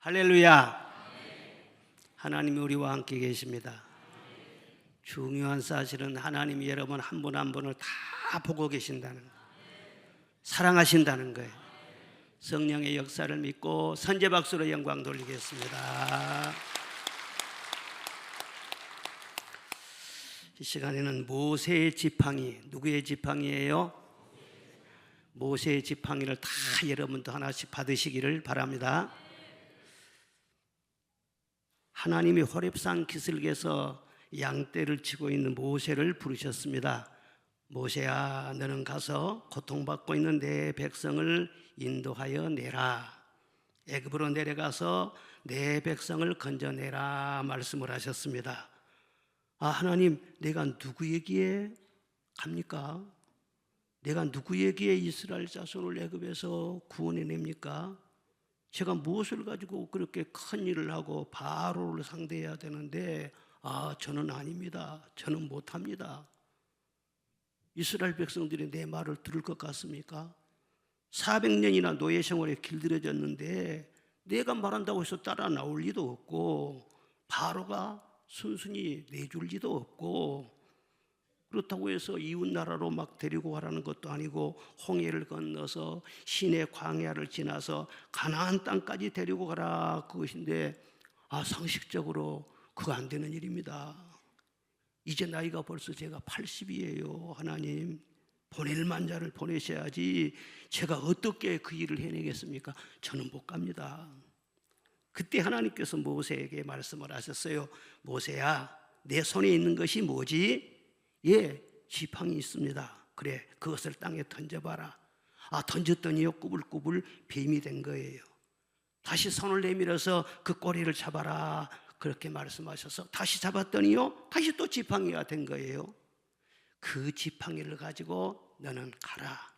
할렐루야. 하나님이 우리와 함께 계십니다. 중요한 사실은 하나님이 여러분 한 분 한 분을 다 보고 계신다는 거예요. 사랑하신다는 거예요. 성령의 역사를 믿고 선제박수로 영광 돌리겠습니다. 이 시간에는 모세의 지팡이, 누구의 지팡이예요? 모세의 지팡이를 다 여러분도 하나씩 받으시기를 바랍니다. 하나님이 호렙산 기슭에서 양떼를 치고 있는 모세를 부르셨습니다. 모세야, 너는 가서 고통받고 있는 내 백성을 인도하여 내라. 애굽으로 내려가서 내 백성을 건져내라 말씀을 하셨습니다. 하나님, 내가 누구에게 갑니까? 내가 누구에게 이스라엘 자손을 애굽에서 구원해냅니까? 제가 무엇을 가지고 그렇게 큰 일을 하고 바로를 상대해야 되는데 저는 아닙니다. 저는 못합니다. 이스라엘 백성들이 내 말을 들을 것 같습니까? 400년이나 노예 생활에 길들여졌는데 내가 말한다고 해서 따라 나올 리도 없고 바로가 순순히 내줄 리도 없고 그렇다고 해서 이웃 나라로 막 데리고 가라는 것도 아니고 홍해를 건너서 시내 광야를 지나서 가나안 땅까지 데리고 가라 그것인데 상식적으로 그거 안 되는 일입니다. 이제 나이가 벌써 제가 80이에요. 하나님, 보낼 만자를 보내셔야지 제가 어떻게 그 일을 해내겠습니까? 저는 못 갑니다. 그때 하나님께서 모세에게 말씀을 하셨어요. 모세야, 내 손에 있는 것이 뭐지? 지팡이 있습니다. 그래, 그것을 땅에 던져봐라. 던졌더니요, 꾸불꾸불 뱀이 된 거예요. 다시 손을 내밀어서 그 꼬리를 잡아라. 그렇게 말씀하셔서 다시 잡았더니요, 다시 또 지팡이가 된 거예요. 그 지팡이를 가지고 너는 가라.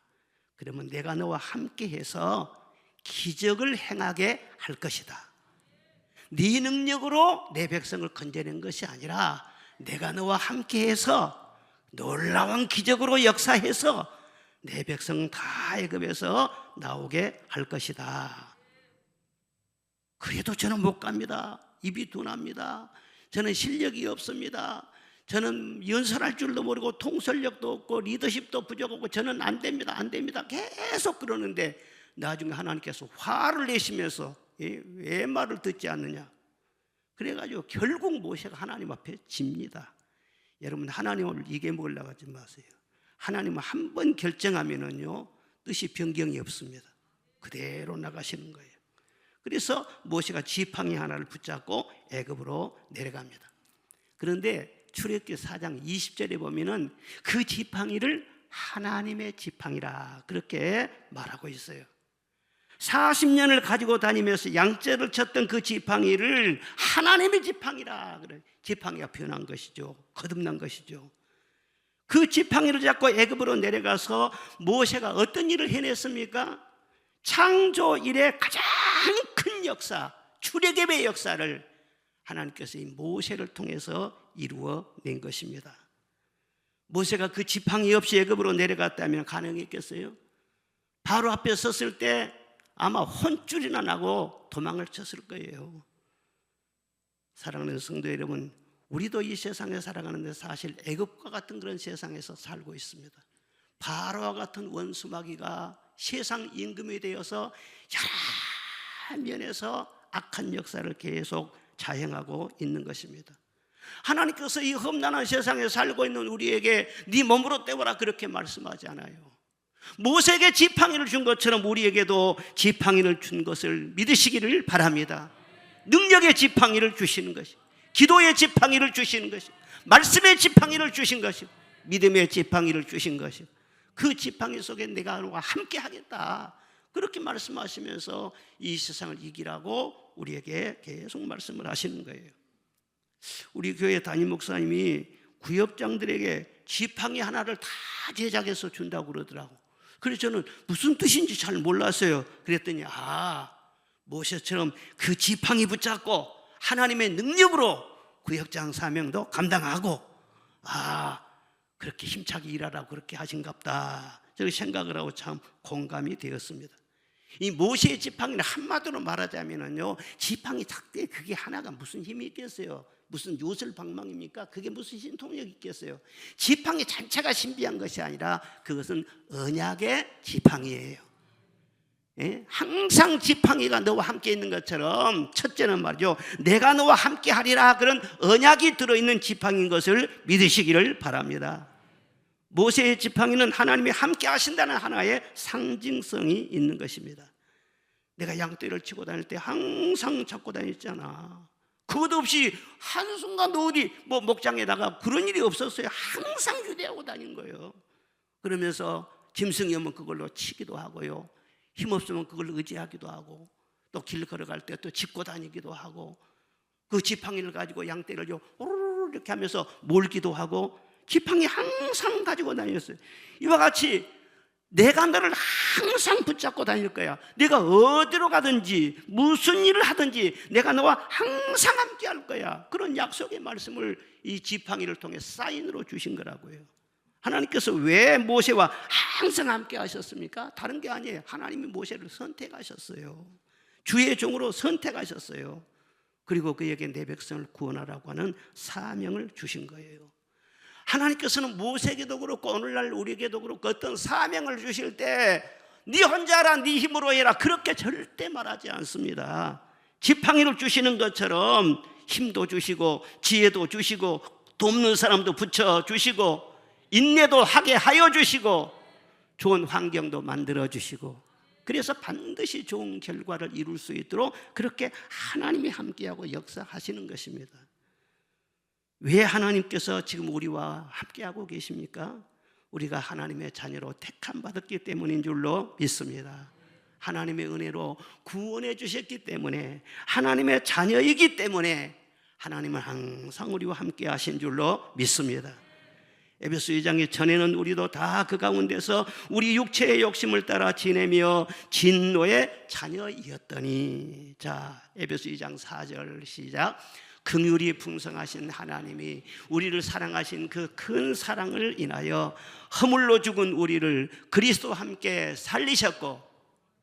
그러면 내가 너와 함께 해서 기적을 행하게 할 것이다. 네 능력으로 내 백성을 건져낸 것이 아니라 내가 너와 함께 해서 놀라운 기적으로 역사해서 내 백성 다 애굽에서 나오게 할 것이다. 그래도 저는 못 갑니다. 입이 둔합니다. 저는 실력이 없습니다. 저는 연설할 줄도 모르고 통솔력도 없고 리더십도 부족하고 저는 안 됩니다. 계속 그러는데 나중에 하나님께서 화를 내시면서 왜 말을 듣지 않느냐. 그래가지고 결국 모세가 하나님 앞에 집니다. 여러분, 하나님을 이겨먹으려고 하지 마세요. 하나님은 한 번 결정하면은요, 뜻이 변경이 없습니다. 그대로 나가시는 거예요. 그래서 모세가 지팡이 하나를 붙잡고 애굽으로 내려갑니다. 그런데 출애굽기 4장 20절에 보면은 그 지팡이를 하나님의 지팡이라 그렇게 말하고 있어요. 40년을 가지고 다니면서 양떼를 쳤던 그 지팡이를 하나님의 지팡이라 그래. 지팡이가 변한 것이죠. 거듭난 것이죠. 그 지팡이를 잡고 애굽으로 내려가서 모세가 어떤 일을 해냈습니까? 창조 이래 가장 큰 역사, 출애굽의 역사를 하나님께서 이 모세를 통해서 이루어낸 것입니다. 모세가 그 지팡이 없이 애굽으로 내려갔다면 가능했겠어요? 바로 앞에 섰을 때 아마 혼쭐이나 나고 도망을 쳤을 거예요. 사랑하는 성도 여러분, 우리도 이 세상에 살아가는데 사실 애굽과 같은 그런 세상에서 살고 있습니다. 바로와 같은 원수마귀가 세상 임금이 되어서 여러 면에서 악한 역사를 계속 자행하고 있는 것입니다. 하나님께서 이 험난한 세상에 살고 있는 우리에게 네 몸으로 때워라 그렇게 말씀하지 않아요. 모세에게 지팡이를 준 것처럼 우리에게도 지팡이를 준 것을 믿으시기를 바랍니다. 능력의 지팡이를 주시는 것이, 기도의 지팡이를 주시는 것이, 말씀의 지팡이를 주신 것이, 믿음의 지팡이를 주신 것이, 그 지팡이 속에 내가 너와 함께 하겠다 그렇게 말씀하시면서 이 세상을 이기라고 우리에게 계속 말씀을 하시는 거예요. 우리 교회 담임 목사님이 구역장들에게 지팡이 하나를 다 제작해서 준다고 그러더라고. 그래서 저는 무슨 뜻인지 잘 몰랐어요. 그랬더니 모세처럼 그 지팡이 붙잡고 하나님의 능력으로 구역장 사명도 감당하고 그렇게 힘차게 일하라고 그렇게 하신갑다. 저렇게 생각을 하고 참 공감이 되었습니다. 이 모세의 지팡이는 한마디로 말하자면은요, 지팡이 작대 그게 하나가 무슨 힘이 있겠어요? 무슨 요술방망입니까? 그게 무슨 신통력이 있겠어요? 지팡이 자체가 신비한 것이 아니라 그것은 언약의 지팡이예요. 예? 항상 지팡이가 너와 함께 있는 것처럼 첫째는 말이죠, 내가 너와 함께 하리라, 그런 언약이 들어있는 지팡이인 것을 믿으시기를 바랍니다. 모세의 지팡이는 하나님이 함께 하신다는 하나의 상징성이 있는 것입니다. 내가 양떼를 치고 다닐 때 항상 잡고 다녔잖아. 그것 없이 한순간 어디 목장에다가 그런 일이 없었어요. 항상 휴대하고 다닌 거예요. 그러면서 짐승이 오면 그걸로 치기도 하고요, 힘없으면 그걸 의지하기도 하고, 또 길 걸어갈 때 또 짚고 다니기도 하고, 그 지팡이를 가지고 양떼를 오르르 이렇게 하면서 몰기도 하고, 지팡이 항상 가지고 다녔어요. 이와 같이 내가 너를 항상 붙잡고 다닐 거야. 내가 어디로 가든지 무슨 일을 하든지 내가 너와 항상 함께 할 거야. 그런 약속의 말씀을 이 지팡이를 통해 사인으로 주신 거라고요. 하나님께서 왜 모세와 항상 함께 하셨습니까? 다른 게 아니에요. 하나님이 모세를 선택하셨어요. 주의 종으로 선택하셨어요. 그리고 그에게 내 백성을 구원하라고 하는 사명을 주신 거예요. 하나님께서는 모세에게도 그렇고 오늘날 우리에게도 그렇고 어떤 사명을 주실 때 네 혼자라, 네 힘으로 해라, 그렇게 절대 말하지 않습니다. 지팡이를 주시는 것처럼 힘도 주시고 지혜도 주시고 돕는 사람도 붙여주시고 인내도 하게 하여 주시고 좋은 환경도 만들어 주시고, 그래서 반드시 좋은 결과를 이룰 수 있도록 그렇게 하나님이 함께하고 역사하시는 것입니다. 왜 하나님께서 지금 우리와 함께하고 계십니까? 우리가 하나님의 자녀로 택함 받았기 때문인 줄로 믿습니다. 하나님의 은혜로 구원해 주셨기 때문에, 하나님의 자녀이기 때문에 하나님은 항상 우리와 함께 하신 줄로 믿습니다. 에베소 2장에 전에는 우리도 다 그 가운데서 우리 육체의 욕심을 따라 지내며 진노의 자녀이었더니, 자, 에베소 2장 4절 시작. 긍휼이 풍성하신 하나님이 우리를 사랑하신 그 큰 사랑을 인하여 허물로 죽은 우리를 그리스도와 함께 살리셨고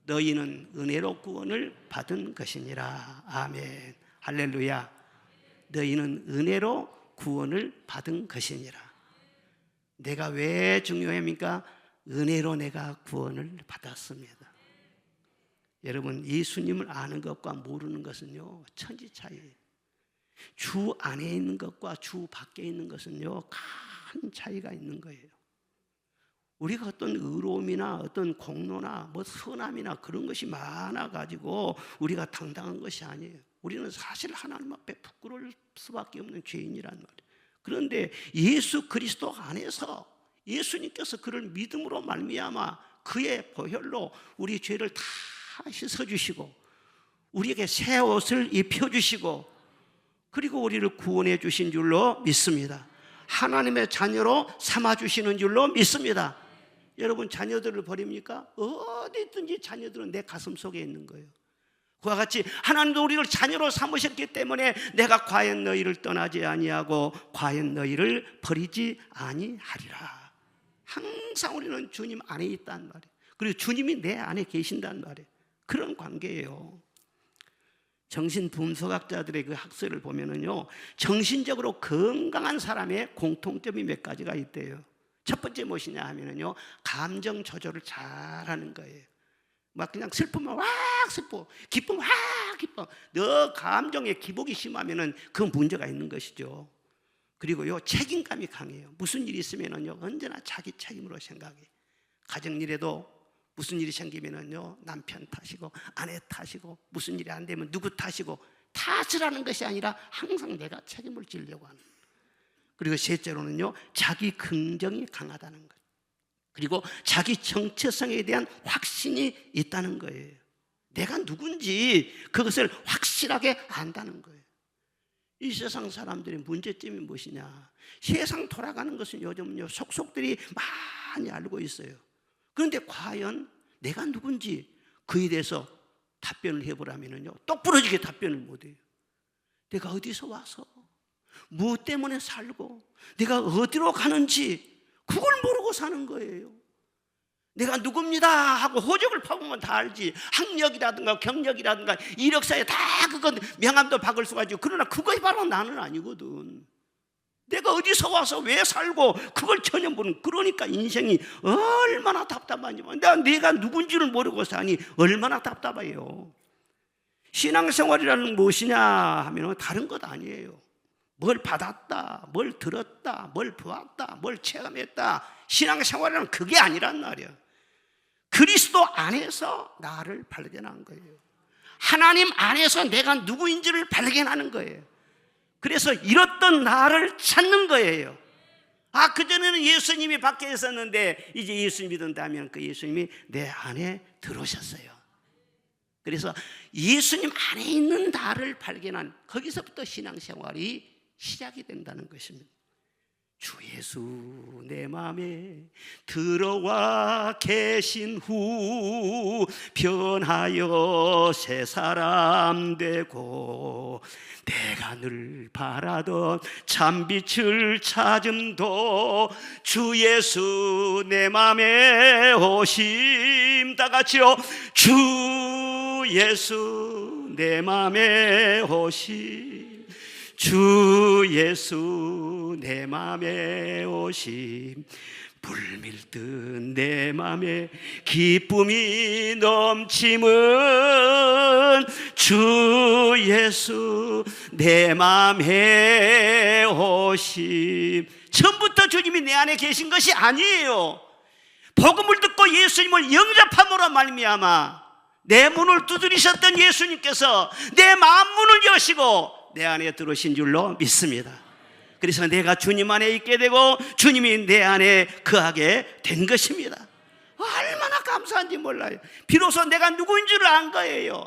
너희는 은혜로 구원을 받은 것이니라. 아멘. 할렐루야. 너희는 은혜로 구원을 받은 것이니라. 내가 왜 중요합니까? 은혜로 내가 구원을 받았습니다. 여러분, 예수님을 아는 것과 모르는 것은요, 천지 차이예요. 주 안에 있는 것과 주 밖에 있는 것은요, 큰 차이가 있는 거예요. 우리가 어떤 의로움이나 어떤 공로나 선함이나 그런 것이 많아가지고 우리가 당당한 것이 아니에요. 우리는 사실 하나님 앞에 부끄러울 수밖에 없는 죄인이란 말이에요. 그런데 예수 그리스도 안에서 예수님께서 그를 믿음으로 말미암아 그의 보혈로 우리 죄를 다 씻어주시고 우리에게 새 옷을 입혀주시고 그리고 우리를 구원해 주신 줄로 믿습니다. 하나님의 자녀로 삼아주시는 줄로 믿습니다. 여러분, 자녀들을 버립니까? 어디 있든지 자녀들은 내 가슴 속에 있는 거예요. 그와 같이 하나님도 우리를 자녀로 삼으셨기 때문에 내가 과연 너희를 떠나지 아니하고 과연 너희를 버리지 아니하리라. 항상 우리는 주님 안에 있단 말이에요. 그리고 주님이 내 안에 계신단 말이에요. 그런 관계예요. 정신분석학자들의 그 학설을 보면은요, 정신적으로 건강한 사람의 공통점이 몇 가지가 있대요. 첫 번째 무엇이냐 하면은요, 감정 조절을 잘하는 거예요. 막 그냥 슬프면 와 슬퍼, 기쁘면 와 기뻐. 너 감정에 기복이 심하면은 그 문제가 있는 것이죠. 그리고요, 책임감이 강해요. 무슨 일이 있으면은요, 언제나 자기 책임으로 생각해. 가정일에도 무슨 일이 생기면은요, 남편 탓이고 아내 탓이고 무슨 일이 안 되면 누구 탓이고, 탓을 하는 것이 아니라 항상 내가 책임을 지려고 하는. 그리고 셋째로는요, 자기 긍정이 강하다는 것. 그리고 자기 정체성에 대한 확신이 있다는 거예요. 내가 누군지 그것을 확실하게 안다는 거예요. 이 세상 사람들의 문제점이 무엇이냐? 세상 돌아가는 것은 요즘은요, 속속들이 많이 알고 있어요. 그런데 과연 내가 누군지 그에 대해서 답변을 해보라면요, 똑부러지게 답변을 못해요. 내가 어디서 와서 무엇 때문에 살고 내가 어디로 가는지 그걸 모르고 사는 거예요. 내가 누굽니다 하고 호적을 파보면 다 알지. 학력이라든가 경력이라든가 이력서에 다 그건 명함도 박을 수가 있지. 그러나 그것이 바로 나는 아니거든. 내가 어디서 와서 왜 살고 그걸 전혀 모르는. 그러니까 인생이 얼마나 답답한지. 내가 누군지를 모르고 사니 얼마나 답답해요. 신앙생활이라는 무엇이냐 하면 다른 것 아니에요. 뭘 받았다, 뭘 들었다, 뭘 보았다, 뭘 체험했다. 신앙생활이란 그게 아니란 말이야. 그리스도 안에서 나를 발견한 거예요. 하나님 안에서 내가 누구인지를 발견하는 거예요. 그래서 잃었던 나를 찾는 거예요. 그전에는 예수님이 밖에 있었는데 이제 예수 믿는다면 그 예수님이 내 안에 들어오셨어요. 그래서 예수님 안에 있는 나를 발견한, 거기서부터 신앙생활이 시작이 된다는 것입니다. 주 예수 내 맘에 들어와 계신 후 변하여 새 사람 되고 내가 늘 바라던 참빛을 찾음도 주 예수 내 맘에 오심. 다 같이요. 주 예수 내 맘에 오심. 주 예수 내 맘에 오심. 불밀듯 내 맘에 기쁨이 넘침은 주 예수 내 맘에 오심. 처음부터 주님이 내 안에 계신 것이 아니에요. 복음을 듣고 예수님을 영접함으로 말미암아 내 문을 두드리셨던 예수님께서 내 마음 문을 여시고 내 안에 들어오신 줄로 믿습니다. 그래서 내가 주님 안에 있게 되고 주님이 내 안에 거하게 된 것입니다. 얼마나 감사한지 몰라요. 비로소 내가 누구인 줄을 안 거예요.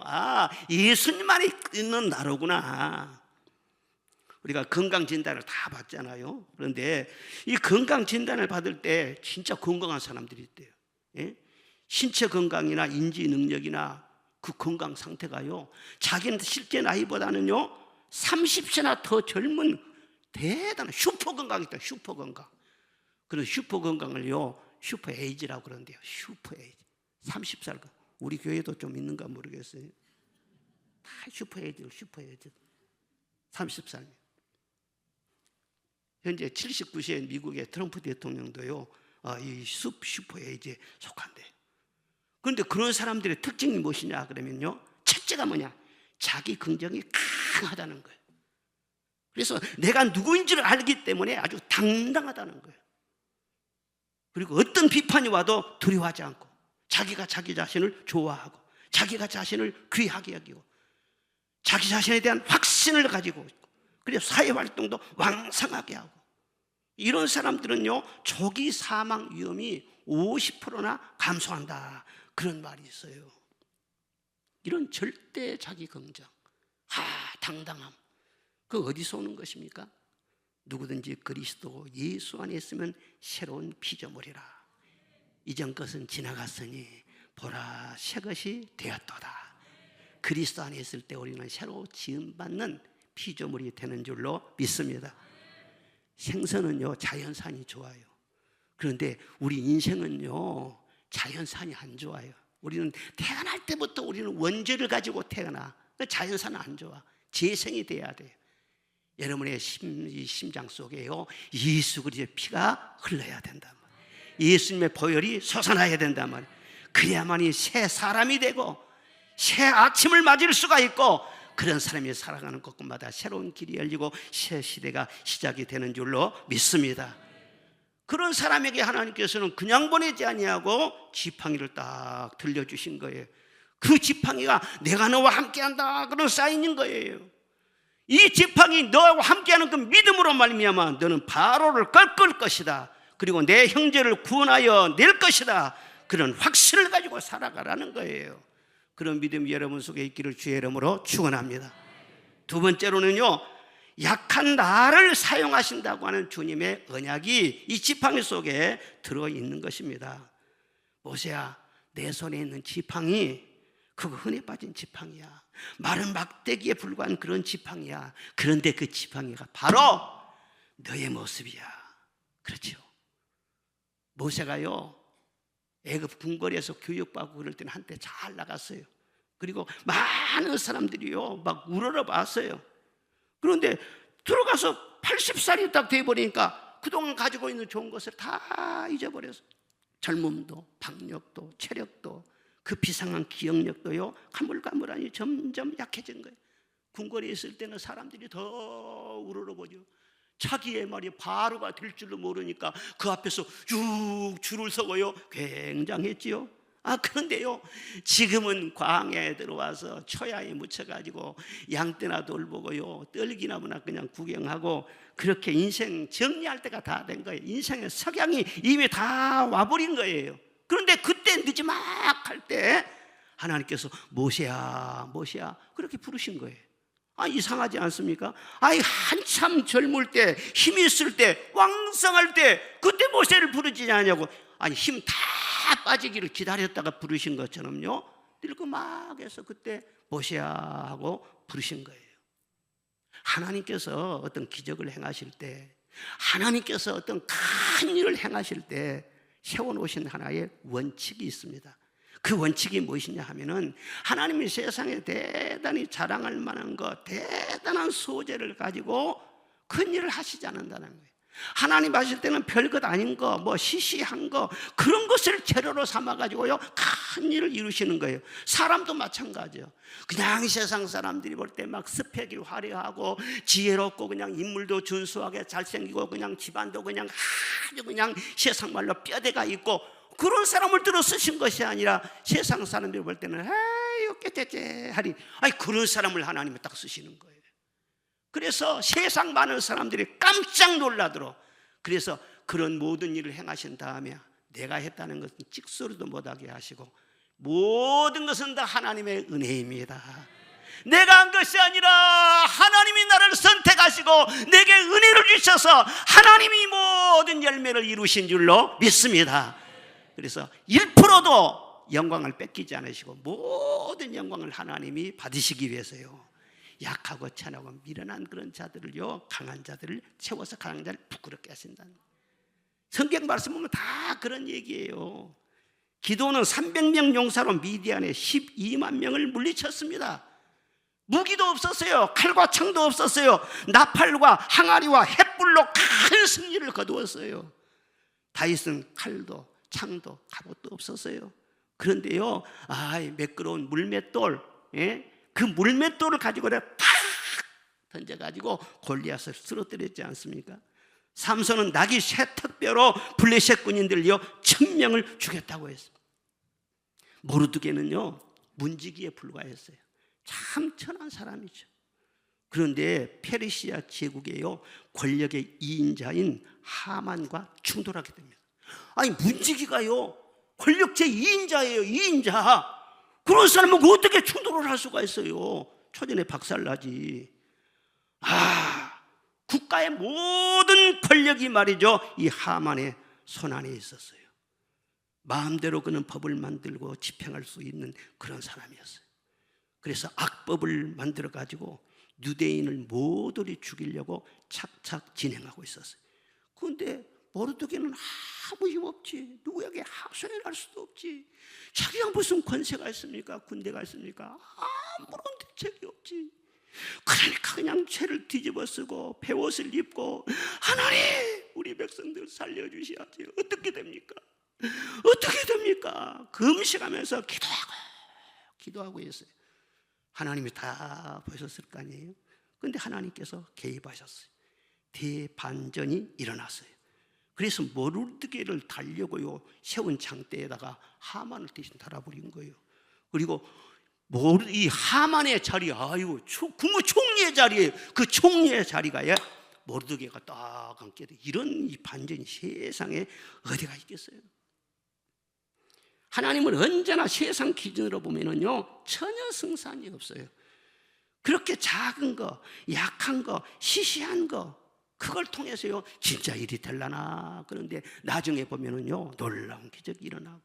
예수님 안에 있는 나로구나. 우리가 건강진단을 다 받잖아요. 그런데 이 건강진단을 받을 때 진짜 건강한 사람들이 있대요. 예? 신체 건강이나 인지 능력이나 그 건강 상태가요, 자기는 실제 나이보다는요 30세나 더 젊은 대단한 슈퍼 건강이 있다. 슈퍼 건강. 그런 슈퍼 건강을요 슈퍼 에이지라고 그러는데요. 슈퍼 에이지. 30살. 우리 교회도 좀 있는가 모르겠어요. 다 슈퍼 에이지. 슈퍼 에이지. 30살. 현재 79세 미국의 트럼프 대통령도요 이 슈퍼 에이지에 속한대요. 그런데 그런 사람들의 특징이 무엇이냐 그러면요, 첫째가 뭐냐, 자기 긍정이 강하다는 거예요. 그래서 내가 누구인지를 알기 때문에 아주 당당하다는 거예요. 그리고 어떤 비판이 와도 두려워하지 않고 자기가 자기 자신을 좋아하고 자기가 자신을 귀하게 여기고 자기 자신에 대한 확신을 가지고 있고, 그래서 사회활동도 왕성하게 하고, 이런 사람들은요 조기 사망 위험이 50%나 감소한다, 그런 말이 있어요. 이런 절대 자기 긍정, 당당함, 그 어디서 오는 것입니까? 누구든지 그리스도 예수 안에 있으면 새로운 피조물이라. 이전 것은 지나갔으니 보라 새 것이 되었도다. 그리스도 안에 있을 때 우리는 새로 지음받는 피조물이 되는 줄로 믿습니다. 생선은요 자연산이 좋아요. 그런데 우리 인생은요 자연산이 안 좋아요. 우리는 태어날 때부터 우리는 원죄를 가지고 태어나. 자연산은 안 좋아. 재생이 돼야 돼요. 여러분의 심장 속에요 예수 그리스도의 피가 흘러야 된단 말이에요. 예수님의 보혈이 솟아나야 된단 말이에요. 그래야만이 새 사람이 되고 새 아침을 맞을 수가 있고, 그런 사람이 살아가는 곳곳마다 새로운 길이 열리고 새 시대가 시작이 되는 줄로 믿습니다. 그런 사람에게 하나님께서는 그냥 보내지 아니하고 지팡이를 딱 들려주신 거예요. 그 지팡이가 내가 너와 함께한다, 그런 사인인 거예요. 이 지팡이 너와 함께하는 그 믿음으로 말미암아 너는 바로를 꺾을 것이다, 그리고 내 형제를 구원하여 낼 것이다, 그런 확신을 가지고 살아가라는 거예요. 그런 믿음이 여러분 속에 있기를 주의 이름으로 축원합니다. 두 번째로는요, 약한 나를 사용하신다고 하는 주님의 언약이 이 지팡이 속에 들어있는 것입니다. 모세야, 내 손에 있는 지팡이 그거 흔해 빠진 지팡이야. 마른 막대기에 불과한 그런 지팡이야. 그런데 그 지팡이가 바로 너의 모습이야. 그렇죠. 모세가요 애굽 궁궐에서 교육받고 그럴 때는 한때 잘 나갔어요. 그리고 많은 사람들이요 막 우러러봤어요. 그런데 들어가서 80살이 딱 돼버리니까 그동안 가지고 있는 좋은 것을 다 잊어버렸어요. 젊음도 박력도 체력도 그 비상한 기억력도요 가물가물하니 점점 약해진 거예요. 궁궐에 있을 때는 사람들이 더 우러러보죠. 자기의 말이 바로가 될 줄도 모르니까 그 앞에서 쭉 줄을 서고요 굉장했지요. 그런데요 지금은 광야에 들어와서 초야에 묻혀가지고 양떼나 돌보고요 떨기나무나 그냥 구경하고 그렇게 인생 정리할 때가 다 된 거예요. 인생의 석양이 이미 다 와버린 거예요. 그런데 그때 늦지막 할 때 하나님께서 모세야 모세야 그렇게 부르신 거예요. 이상하지 않습니까? 한참 젊을 때 힘이 있을 때 왕성할 때 그때 모세를 부르지 않냐고. 힘 다 빠지기를 기다렸다가 부르신 것처럼요 늙고 막 해서 그때 모세야 하고 부르신 거예요. 하나님께서 어떤 기적을 행하실 때, 하나님께서 어떤 큰 일을 행하실 때 세워놓으신 하나의 원칙이 있습니다. 그 원칙이 무엇이냐 하면은 하나님이 세상에 대단히 자랑할 만한 것, 대단한 소재를 가지고 큰 일을 하시지 않는다는 거예요. 하나님 하실 때는 별것 아닌 거, 시시한 거 그런 것을 재료로 삼아가지고요 큰 일을 이루시는 거예요. 사람도 마찬가지예요. 그냥 세상 사람들이 볼 때 막 스펙이 화려하고 지혜롭고 그냥 인물도 준수하게 잘생기고 그냥 집안도 그냥 아주 그냥 세상 말로 뼈대가 있고 그런 사람을 들어 쓰신 것이 아니라 세상 사람들이 볼 때는 깨째째 하니 그런 사람을 하나님이 딱 쓰시는 거예요. 그래서 세상 많은 사람들이 깜짝 놀라도록, 그래서 그런 모든 일을 행하신 다음에 내가 했다는 것은 찍소리도 못하게 하시고 모든 것은 다 하나님의 은혜입니다. 내가 한 것이 아니라 하나님이 나를 선택하시고 내게 은혜를 주셔서 하나님이 모든 열매를 이루신 줄로 믿습니다. 그래서 1%도 영광을 뺏기지 않으시고 모든 영광을 하나님이 받으시기 위해서요 약하고 천하고 미련한 그런 자들을요 강한 자들을 채워서 강한 자를 부끄럽게 하신다는 거예요. 성경 말씀 보면 다 그런 얘기예요. 기도는 300명 용사로 미디안에 12만 명을 물리쳤습니다. 무기도 없었어요. 칼과 창도 없었어요. 나팔과 항아리와 횃불로 큰 승리를 거두었어요. 다윗은 칼도 창도 갑옷도 없었어요. 그런데요 매끄러운 물맷돌, 그 물맷돌을 가지고 탁 던져가지고 골리앗을 쓰러뜨렸지 않습니까? 삼손은 나귀 쇠턱뼈로 블레셋 군인들요 1000명을 죽였다고 했습니다. 모르드게는요 문지기에 불과했어요. 참 천한 사람이죠. 그런데 페르시아 제국에요 권력의 2인자인 하만과 충돌하게 됩니다. 문지기가요 권력 제2인자예요. 2인자. 그런 사람은 어떻게 충돌을 할 수가 있어요? 초전에 박살나지. 국가의 모든 권력이 말이죠 이 하만의 손안에 있었어요. 마음대로 그는 법을 만들고 집행할 수 있는 그런 사람이었어요. 그래서 악법을 만들어 가지고 유대인을 모조리 죽이려고 착착 진행하고 있었어요. 그런데 모르드게는 아무 힘 없지. 누구에게 하소연을 할 수도 없지. 자기가 무슨 권세가 있습니까? 군대가 있습니까? 아무런 대책이 없지. 그러니까 그냥 죄를 뒤집어 쓰고 베옷을 입고 하나님 우리 백성들 살려주셔야지. 어떻게 됩니까? 어떻게 됩니까? 금식하면서 기도하고 있어요. 하나님이 다 보셨을 거 아니에요. 그런데 하나님께서 개입하셨어요. 대반전이 일어났어요. 그래서 모르드게를 달려고요 세운 장대에다가 하만을 대신 달아버린 거예요. 그리고 이 하만의 자리, 국무총리의 자리에 그 총리의 자리가 모르드게가 딱 앉게 돼. 이런 이 반전이 세상에 어디가 있겠어요? 하나님은 언제나 세상 기준으로 보면은요 전혀 승산이 없어요. 그렇게 작은 거, 약한 거, 시시한 거 그걸 통해서요 진짜 일이 될라나. 그런데 나중에 보면은요 놀라운 기적이 일어나고,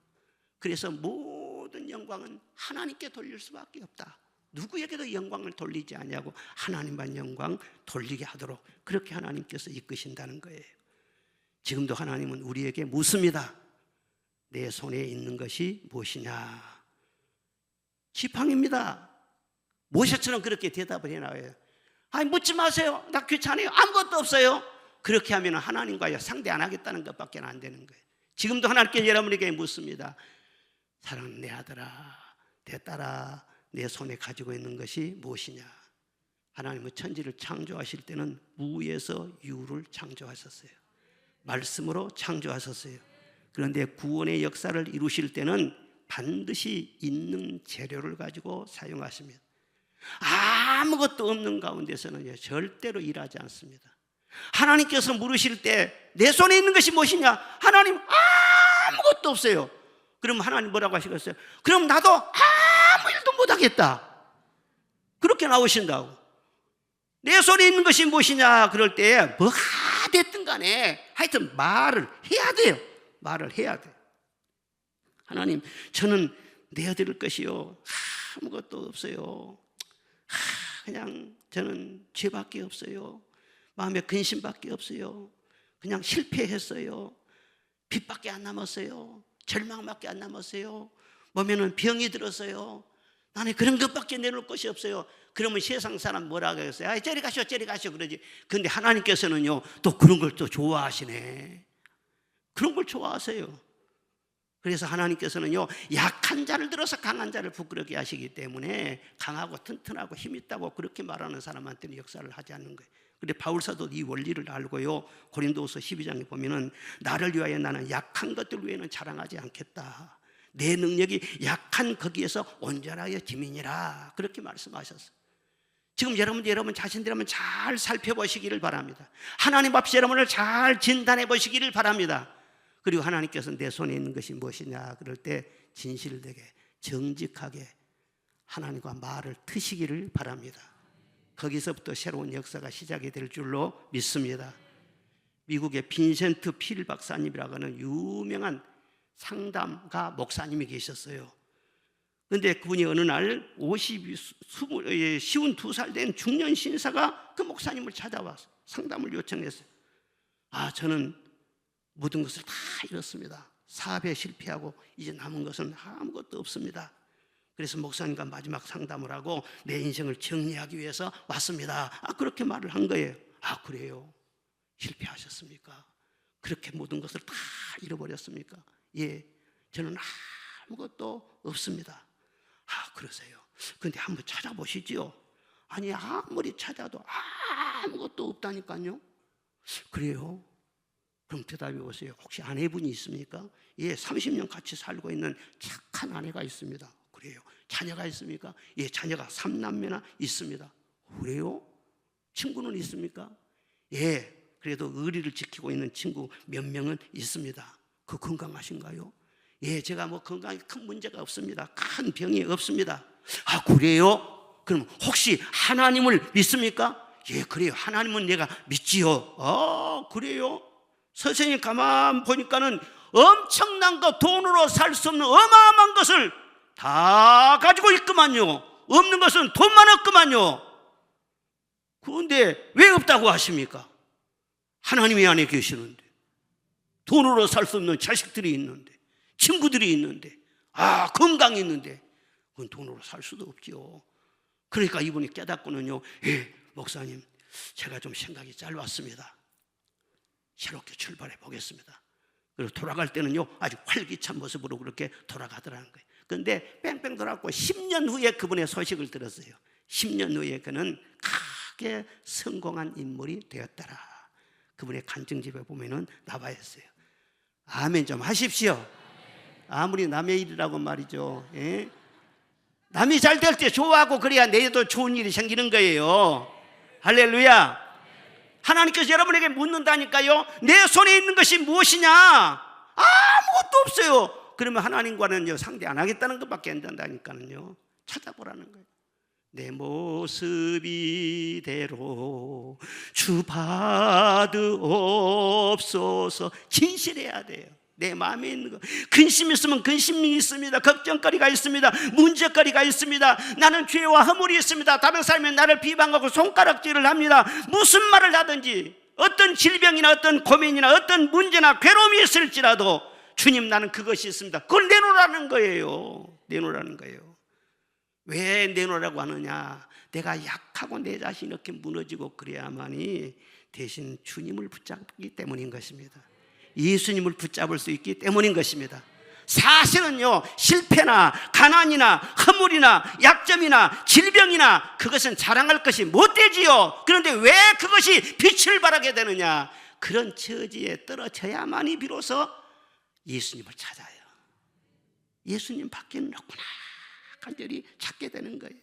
그래서 모든 영광은 하나님께 돌릴 수밖에 없다. 누구에게도 영광을 돌리지 않냐고 하나님만 영광 돌리게 하도록 그렇게 하나님께서 이끄신다는 거예요. 지금도 하나님은 우리에게 묻습니다. 내 손에 있는 것이 무엇이냐? 지팡이입니다. 모세처럼 그렇게 대답을 해나와요. 아니, 묻지 마세요. 나 귀찮아요. 아무것도 없어요. 그렇게 하면 하나님과 상대 안 하겠다는 것밖에 안 되는 거예요. 지금도 하나님께 여러분에게 묻습니다. 사랑하는 내 아들아, 내 딸아, 내 손에 가지고 있는 것이 무엇이냐? 하나님은 천지를 창조하실 때는 무에서 유를 창조하셨어요. 말씀으로 창조하셨어요. 그런데 구원의 역사를 이루실 때는 반드시 있는 재료를 가지고 사용하십니다. 아무것도 없는 가운데서는 절대로 일하지 않습니다. 하나님께서 물으실 때 내 손에 있는 것이 무엇이냐? 하나님, 아무것도 없어요. 그럼 하나님 뭐라고 하시겠어요? 그럼 나도 아무 일도 못하겠다. 그렇게 나오신다고. 내 손에 있는 것이 무엇이냐? 그럴 때 뭐가 됐든 간에 하여튼 말을 해야 돼요. 말을 해야 돼요. 하나님, 저는 내어드릴 것이요 아무것도 없어요. 그냥 저는 죄밖에 없어요. 마음에 근심밖에 없어요. 그냥 실패했어요. 빚밖에 안 남았어요. 절망밖에 안 남았어요. 몸에는 병이 들었어요. 나는 그런 것밖에 내놓을 것이 없어요. 그러면 세상 사람 뭐라고 하겠어요? 아, 저리 가시오, 저리 가시오 그러지. 근데 하나님께서는요 또 그런 걸 또 좋아하시네. 그런 걸 좋아하세요. 그래서 하나님께서는요 약한 자를 들어서 강한 자를 부끄럽게 하시기 때문에 강하고 튼튼하고 힘 있다고 그렇게 말하는 사람한테는 역사를 하지 않는 거예요. 근데 바울사도 이 원리를 알고요 고린도후서 12장에 보면은 나를 위하여 나는 약한 것들 외에는 자랑하지 않겠다. 내 능력이 약한 거기에서 온전하여 지민이라 그렇게 말씀하셨어요. 지금 여러분 자신들 한번 잘 살펴보시기를 바랍니다. 하나님 앞에 여러분을 잘 진단해 보시기를 바랍니다. 그리고 하나님께서 내 손에 있는 것이 무엇이냐 그럴 때 진실되게 정직하게 하나님과 말을 트시기를 바랍니다. 거기서부터 새로운 역사가 시작이 될 줄로 믿습니다. 미국의 빈센트 필 박사님이라고 하는 유명한 상담가 목사님이 계셨어요. 그런데 그분이 어느 날 52살 된 중년 신사가 그 목사님을 찾아와서 상담을 요청했어요. 저는 모든 것을 다 잃었습니다. 사업에 실패하고 이제 남은 것은 아무것도 없습니다. 그래서 목사님과 마지막 상담을 하고 내 인생을 정리하기 위해서 왔습니다. 그렇게 말을 한 거예요. 그래요? 실패하셨습니까? 그렇게 모든 것을 다 잃어버렸습니까? 예, 저는 아무것도 없습니다. 그러세요. 그런데 한번 찾아보시지요. 아니 아무리 찾아도 아무것도 없다니까요. 그래요? 그럼 대답해 보세요. 혹시 아내분이 있습니까? 예, 30년 같이 살고 있는 착한 아내가 있습니다. 그래요? 자녀가 있습니까? 예, 자녀가 3남매나 있습니다. 그래요? 친구는 있습니까? 예, 그래도 의리를 지키고 있는 친구 몇 명은 있습니다. 그 건강하신가요? 예, 제가 뭐 건강에 큰 문제가 없습니다. 큰 병이 없습니다. 그래요? 그럼 혹시 하나님을 믿습니까? 예, 그래요. 하나님은 내가 믿지요. 그래요? 선생님 가만 보니까는 엄청난 거 돈으로 살 수 없는 어마어마한 것을 다 가지고 있구만요. 없는 것은 돈만 없구만요. 그런데 왜 없다고 하십니까? 하나님이 안에 계시는데 돈으로 살 수 없는 자식들이 있는데 친구들이 있는데 건강이 있는데 그건 돈으로 살 수도 없죠. 그러니까 이분이 깨닫고는요 예, 목사님 제가 좀 생각이 짧았습니다. 새롭게 출발해 보겠습니다. 그리고 돌아갈 때는요 아주 활기찬 모습으로 그렇게 돌아가더라는 거예요. 그런데 뺑뺑 돌아가고 10년 후에 그분의 소식을 들었어요. 10년 후에 그는 크게 성공한 인물이 되었더라. 그분의 간증집에 보면은 나와 있어요. 아멘 좀 하십시오. 아무리 남의 일이라고 말이죠. 예? 남이 잘 될 때 좋아하고 그래야 내도 좋은 일이 생기는 거예요. 할렐루야. 하나님께서 여러분에게 묻는다니까요. 내 손에 있는 것이 무엇이냐? 아무것도 없어요. 그러면 하나님과는 상대 안 하겠다는 것밖에 안 된다니까요. 찾아보라는 거예요. 내 모습 이대로 주 받으옵소서. 진실해야 돼요. 내 마음에 있는 거. 근심이 있으면 근심이 있습니다. 걱정거리가 있습니다. 문제거리가 있습니다. 나는 죄와 허물이 있습니다. 다른 사람이 나를 비방하고 손가락질을 합니다. 무슨 말을 하든지 어떤 질병이나 어떤 고민이나 어떤 문제나 괴로움이 있을지라도 주님 나는 그것이 있습니다. 그걸 내놓으라는 거예요. 내놓으라는 거예요. 왜 내놓으라고 하느냐? 내가 약하고 내 자신이 이렇게 무너지고 그래야만이 대신 주님을 붙잡기 때문인 것입니다. 예수님을 붙잡을 수 있기 때문인 것입니다. 사실은요, 실패나 가난이나 허물이나 약점이나 질병이나 그것은 자랑할 것이 못 되지요. 그런데 왜 그것이 빛을 발하게 되느냐? 그런 처지에 떨어져야만이 비로소 예수님을 찾아요. 예수님 밖에는 없구나 간절히 찾게 되는 거예요.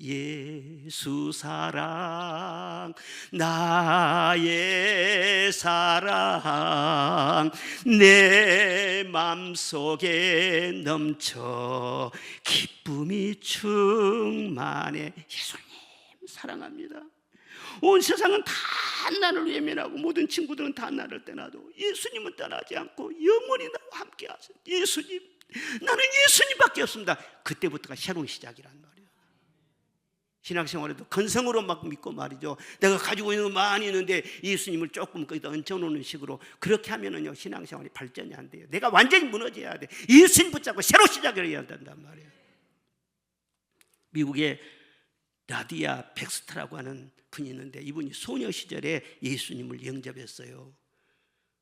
예수 사랑, 나의 사랑, 내 맘속에 넘쳐 기쁨이 충만해. 예수님 사랑합니다. 온 세상은 다 나를 외면하고 모든 친구들은 다 나를 떠나도 예수님은 떠나지 않고 영원히 나와 함께 하세요. 예수님, 나는 예수님밖에 없습니다. 그때부터가 새로운 시작이란 말이에요. 신앙생활에도 건성으로 막 믿고 말이죠. 내가 가지고 있는 거 많이 있는데 예수님을 조금 거기다 얹혀놓는 식으로 그렇게 하면은요, 신앙생활이 발전이 안 돼요. 내가 완전히 무너져야 돼. 예수님 붙잡고 새로 시작을 해야 된단 말이에요. 미국에 라디아 백스터라고 하는 분이 있는데 이분이 소녀 시절에 예수님을 영접했어요.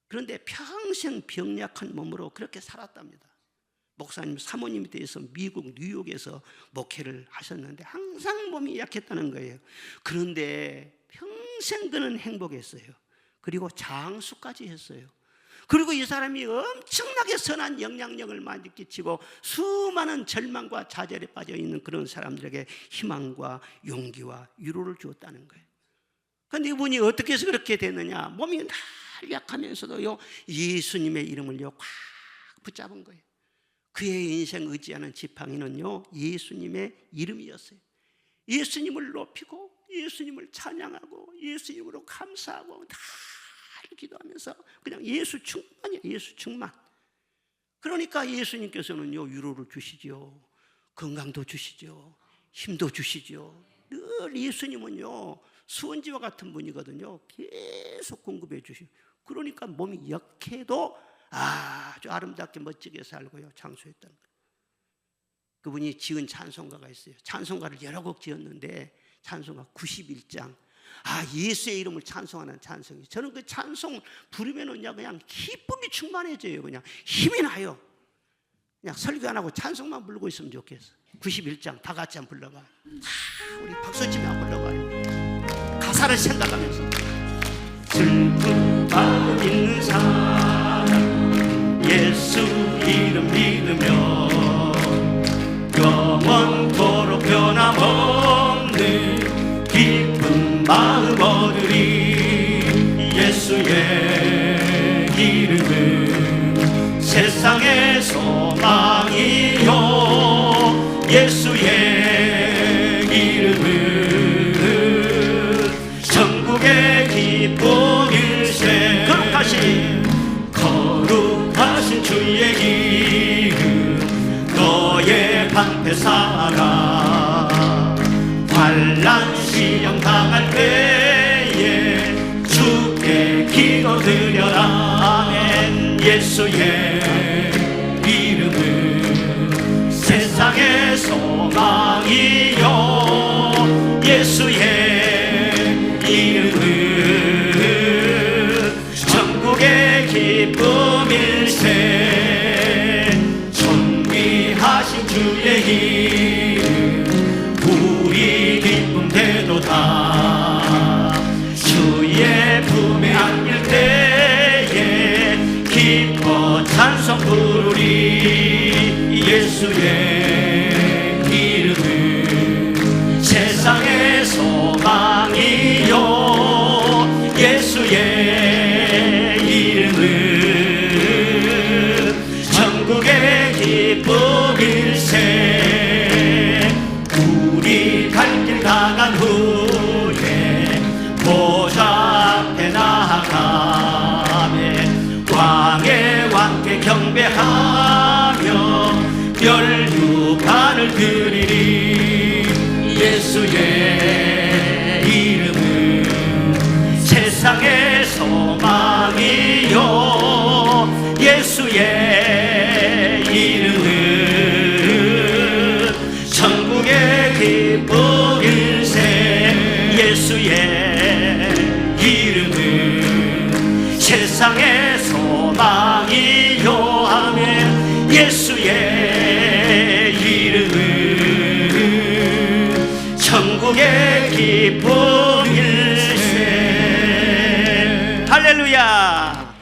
그런데 평생 병약한 몸으로 그렇게 살았답니다. 목사님 사모님에 대해서 미국 뉴욕에서 목회를 하셨는데 항상 몸이 약했다는 거예요. 그런데 평생 그는 행복했어요. 그리고 장수까지 했어요. 그리고 이 사람이 엄청나게 선한 영향력을 많이 끼치고 수많은 절망과 좌절에 빠져 있는 그런 사람들에게 희망과 용기와 위로를 주었다는 거예요. 그런데 이분이 어떻게 해서 그렇게 됐느냐? 몸이 날 약하면서도요, 예수님의 이름을요 꽉 붙잡은 거예요. 그의 인생 의지하는 지팡이는요, 예수님의 이름이었어요. 예수님을 높이고 예수님을 찬양하고 예수님으로 감사하고 다 기도하면서 그냥 예수 충만이에요. 예수 충만. 그러니까 예수님께서는요, 위로를 주시죠. 건강도 주시죠. 힘도 주시죠. 늘 예수님은요, 수원지와 같은 분이거든요. 계속 공급해 주시고. 그러니까 몸이 약해도 아주 아름답게 멋지게 살고요, 장수했다는 거예요. 그분이 지은 찬송가가 있어요. 찬송가를 여러 곡 지었는데 찬송가 91장, 예수의 이름을 찬송하는 찬송이. 저는 그 찬송 부르면은요 그냥 기쁨이 충만해져요. 그냥 힘이 나요. 그냥 설교 안 하고 찬송만 부르고 있으면 좋겠어. 91장 다 같이 한번 불러봐. 우리 박수치며 한번 불러봐요. 가사를 생각하면서. 슬픈 마음 있는 사람 예수 이름 믿으며 영원토록 변함없는 기쁜 마음 얻으리. 예수의 이름은 세상의 소망이요 예수의 이름은 천국의 기쁨일세. 거룩하신 주의 이름 너의 방패 삼아 환난 시험 당할 때에 주께 기도드려라. 아멘. 예수의 이름은 세상의 소망이요 예수의 이름은 천국의 기쁨일세. 존귀하신 주의 이름 우리 기쁨 되도다. 주의 품에 안길 때에 기뻐 찬송 부르리. 예수의 이름은 세상의 소망이요 예수의 이름은 천국의 기쁨일세. 우리 갈 길 다 간 후에 보좌 앞에 나아가며 왕의 왕께 경배하며 멸류관을 드리리. 예수의 이름은 세상의 소망이요 세상의 소망이요 아멘. 예수의 이름은 천국의 기쁨일세. 할렐루야.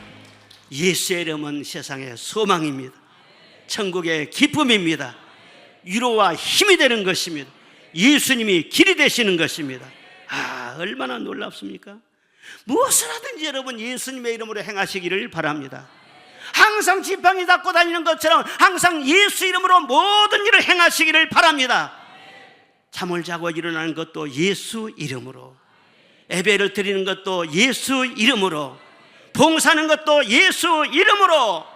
예수의 이름은 세상의 소망입니다. 천국의 기쁨입니다. 위로와 힘이 되는 것입니다. 예수님이 길이 되시는 것입니다. 얼마나 놀랍습니까? 무엇을 하든지 여러분 예수님의 이름으로 행하시기를 바랍니다. 항상 지팡이 잡고 다니는 것처럼 항상 예수 이름으로 모든 일을 행하시기를 바랍니다. 잠을 자고 일어나는 것도 예수 이름으로, 예배를 드리는 것도 예수 이름으로, 봉사하는 것도 예수 이름으로,